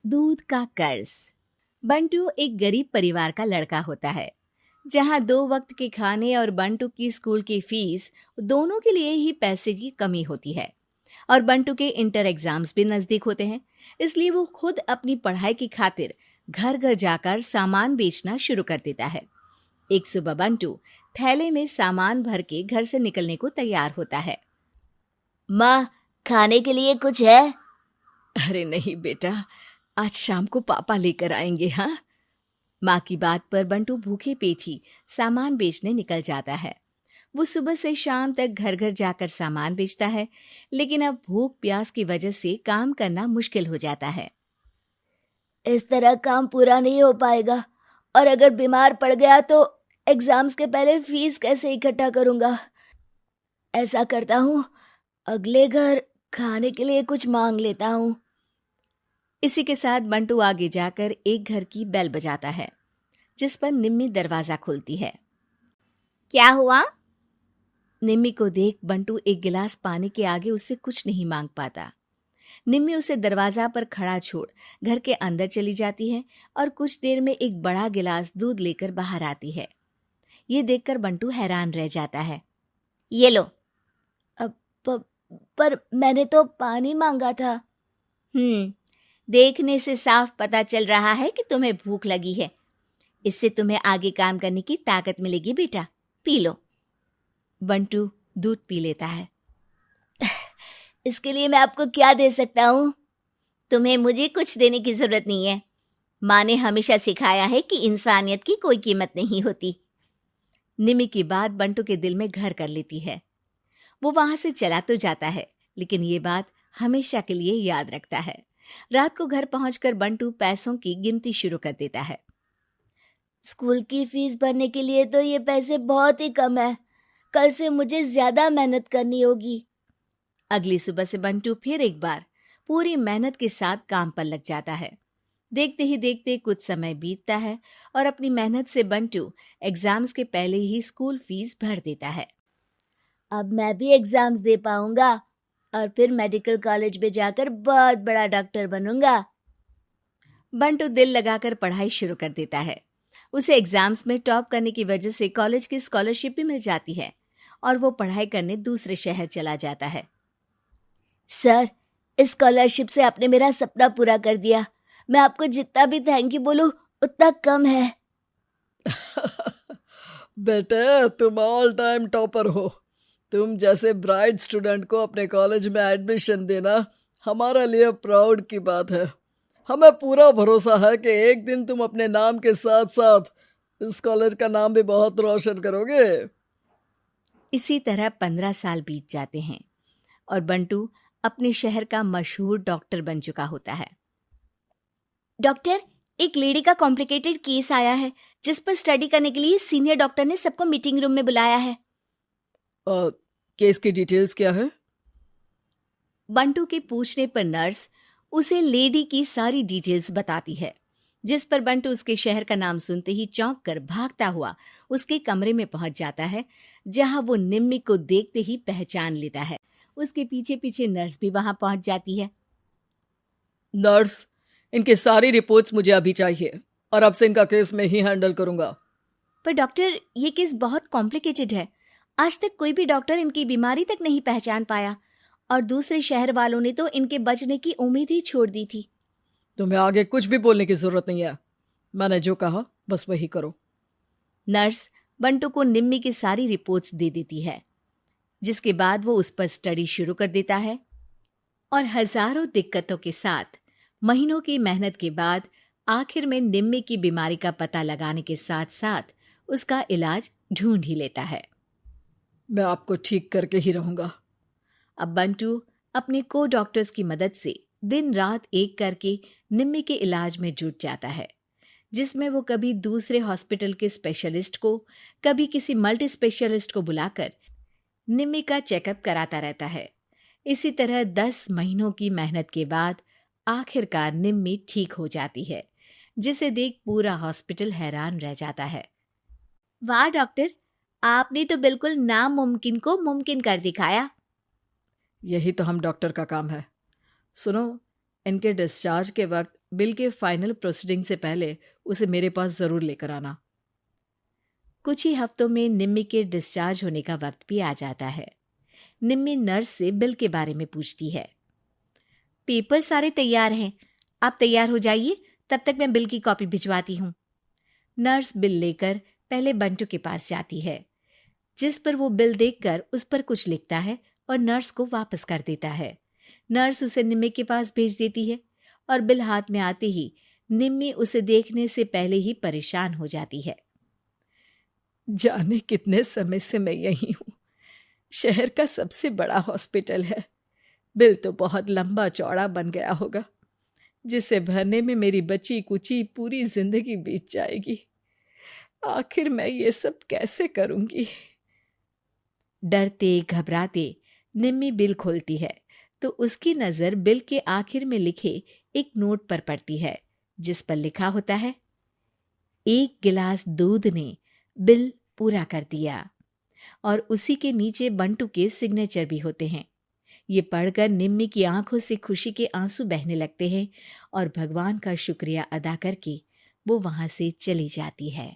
दूध का कर्ज। बंटू एक गरीब परिवार का लड़का होता है, जहां 2 वक्त के खाने और बंटू की स्कूल की फीस दोनों के लिए ही पैसे की कमी होती है। और बंटू के इंटर एग्जाम्स भी नजदीक होते हैं, इसलिए वो खुद अपनी पढ़ाई की खातिर घर घर जाकर सामान बेचना शुरू कर देता है। एक सुबह बंटू थैले में सामान भर के घर से निकलने को तैयार होता है। माँ, खाने के लिए कुछ है? अरे नहीं बेटा, आज शाम को पापा लेकर आएंगे। हाँ, माँ की बात पर बंटू भूखे पेट ही सामान बेचने निकल जाता है। वो सुबह से शाम तक घर घर जाकर सामान बेचता है, लेकिन अब भूख प्यास की वजह से काम करना मुश्किल हो जाता है। इस तरह काम पूरा नहीं हो पाएगा, और अगर बीमार पड़ गया तो एग्जाम्स के पहले फीस कैसे इकट्ठा करूंगा? ऐसा करता हूँ, अगले घर खाने के लिए कुछ मांग लेता हूँ। इसी के साथ बंटू आगे जाकर एक घर की बेल बजाता है, जिस पर निम्मी दरवाजा खोलती है। क्या हुआ? निम्मी को देख बंटू एक गिलास पानी के आगे उससे कुछ नहीं मांग पाता। निम्मी उसे दरवाजा पर खड़ा छोड़ घर के अंदर चली जाती है और कुछ देर में एक बड़ा गिलास दूध लेकर बाहर आती है। ये देखकर बंटू हैरान रह जाता है। ये लो। अब पर मैंने तो पानी मांगा था। देखने से साफ पता चल रहा है कि तुम्हें भूख लगी है। इससे तुम्हें आगे काम करने की ताकत मिलेगी बेटा, पी लो। बंटू दूध पी लेता है। इसके लिए मैं आपको क्या दे सकता हूँ? तुम्हें मुझे कुछ देने की जरूरत नहीं है। माँ ने हमेशा सिखाया है कि इंसानियत की कोई कीमत नहीं होती। निमी की बात बंटू के दिल में घर कर लेती है। वो वहां से चला तो जाता है, लेकिन ये बात हमेशा के लिए याद रखता है। रात को घर पहुंचकर बंटू पैसों की गिनती शुरू कर देता है। स्कूल की फीस भरने के लिए तो ये पैसे बहुत ही कम है। कल से मुझे ज्यादा मेहनत करनी होगी। अगली सुबह से बंटू फिर एक बार पूरी मेहनत के साथ काम पर लग जाता है। देखते ही देखते कुछ समय बीतता है और अपनी मेहनत से बंटू एग्जाम्स के पहले ही स्कूल फीस भर देता है। अब मैं भी एग्जाम्स दे पाऊंगा और फिर मेडिकल कॉलेज में जाकर बहुत बड़ा डॉक्टर बनूंगा। बंटू दिल लगाकर पढ़ाई शुरू कर देता है। उसे एग्जाम्स में टॉप करने की वजह से कॉलेज की स्कॉलरशिप भी मिल जाती है और वो पढ़ाई करने दूसरे शहर चला जाता है। सर, इस स्कॉलरशिप से आपने मेरा सपना पूरा कर दिया। मैं आपको जितना भी थैंक यू बोलूं उतना कम है। बेटे, तुम ऑल टाइम टॉपर हो। तुम जैसे ब्राइट स्टूडेंट को अपने कॉलेज में एडमिशन देना हमारे लिए प्राउड की बात है। हमें पूरा भरोसा है कि एक दिन तुम अपने नाम के साथ साथ इस कॉलेज का नाम भी बहुत रोशन करोगे। इसी तरह 15 साल बीत जाते हैं और बंटू अपने शहर का मशहूर डॉक्टर बन चुका होता है। डॉक्टर, एक लेडी का कॉम्प्लिकेटेड केस आया है, जिस पर स्टडी करने के लिए सीनियर डॉक्टर ने सबको मीटिंग रूम में बुलाया है। केस की डिटेल्स क्या है? बंटू के पूछने पर नर्स उसे लेडी की सारी डिटेल्स बताती है, जिस पर बंटू उसके शहर का नाम सुनते ही चौंक कर भागता हुआ उसके कमरे में पहुंच जाता है, जहां वो निम्मी को देखते ही पहचान लेता है। उसके पीछे पीछे नर्स भी वहां पहुंच जाती है। नर्स, इनकी सारी रिपोर्ट्स मुझे अभी चाहिए और अब से इनका केस मैं ही हैंडल करूंगा। पर डॉक्टर, ये केस बहुत कॉम्प्लिकेटेड है। आज तक कोई भी डॉक्टर इनकी बीमारी तक नहीं पहचान पाया और दूसरे शहर वालों ने तो इनके बचने की उम्मीद ही छोड़ दी थी। तुम्हें आगे कुछ भी बोलने की जरूरत नहीं है। मैंने जो कहा बस वही करो। नर्स बंटू को निम्मी की सारी रिपोर्ट्स दे देती है, जिसके बाद वो उस पर स्टडी शुरू कर देता है और हजारों दिक्कतों के साथ महीनों की मेहनत के बाद आखिर में निम्मी की बीमारी का पता लगाने के साथ साथ उसका इलाज ढूंढ ही लेता है। मैं आपको ठीक करके ही रहूंगा। अब बंटू अपने को डॉक्टर्स की मदद से दिन रात एक करके निम्मी के इलाज में जुट जाता है, जिसमें वो कभी दूसरे हॉस्पिटल के स्पेशलिस्ट को, कभी किसी मल्टी स्पेशलिस्ट को बुलाकर निम्मी का चेकअप कराता रहता है। इसी तरह 10 महीनों की मेहनत के बाद आखिरकार निम्मी ठीक हो जाती है, जिसे देख पूरा हॉस्पिटल हैरान रह जाता है। वाह डॉक्टर, आपने तो बिल्कुल नामुमकिन को मुमकिन कर दिखाया। यही तो हम डॉक्टर का काम है। सुनो, इनके डिस्चार्ज के वक्त बिल के फाइनल प्रोसीडिंग से पहले उसे मेरे पास ज़रूर लेकर आना। कुछ ही हफ्तों में निम्मी के डिस्चार्ज होने का वक्त भी आ जाता है। निम्मी नर्स से बिल के बारे में पूछती है। पेपर सारे तैयार हैं, आप तैयार हो जाइए, तब तक मैं बिल की कॉपी भिजवाती हूँ। नर्स बिल लेकर पहले बंटू के पास जाती है, जिस पर वो बिल देखकर उस पर कुछ लिखता है और नर्स को वापस कर देता है। नर्स उसे निम्मी के पास भेज देती है और बिल हाथ में आते ही निम्मी उसे देखने से पहले ही परेशान हो जाती है। जाने कितने समय से मैं यही हूँ। शहर का सबसे बड़ा हॉस्पिटल है। बिल तो बहुत लंबा चौड़ा बन गया होगा, जिसे भरने में मेरी बची कुची पूरी जिंदगी बीत जाएगी। आखिर मैं ये सब कैसे करूंगी? डरते घबराते निम्मी बिल खोलती है तो उसकी नज़र बिल के आखिर में लिखे एक नोट पर पड़ती है, जिस पर लिखा होता है, 1 गिलास दूध ने बिल पूरा कर दिया। और उसी के नीचे बंटू के सिग्नेचर भी होते हैं। ये पढ़कर निम्मी की आंखों से खुशी के आंसू बहने लगते हैं और भगवान का शुक्रिया अदा करके वो वहां से चली जाती है।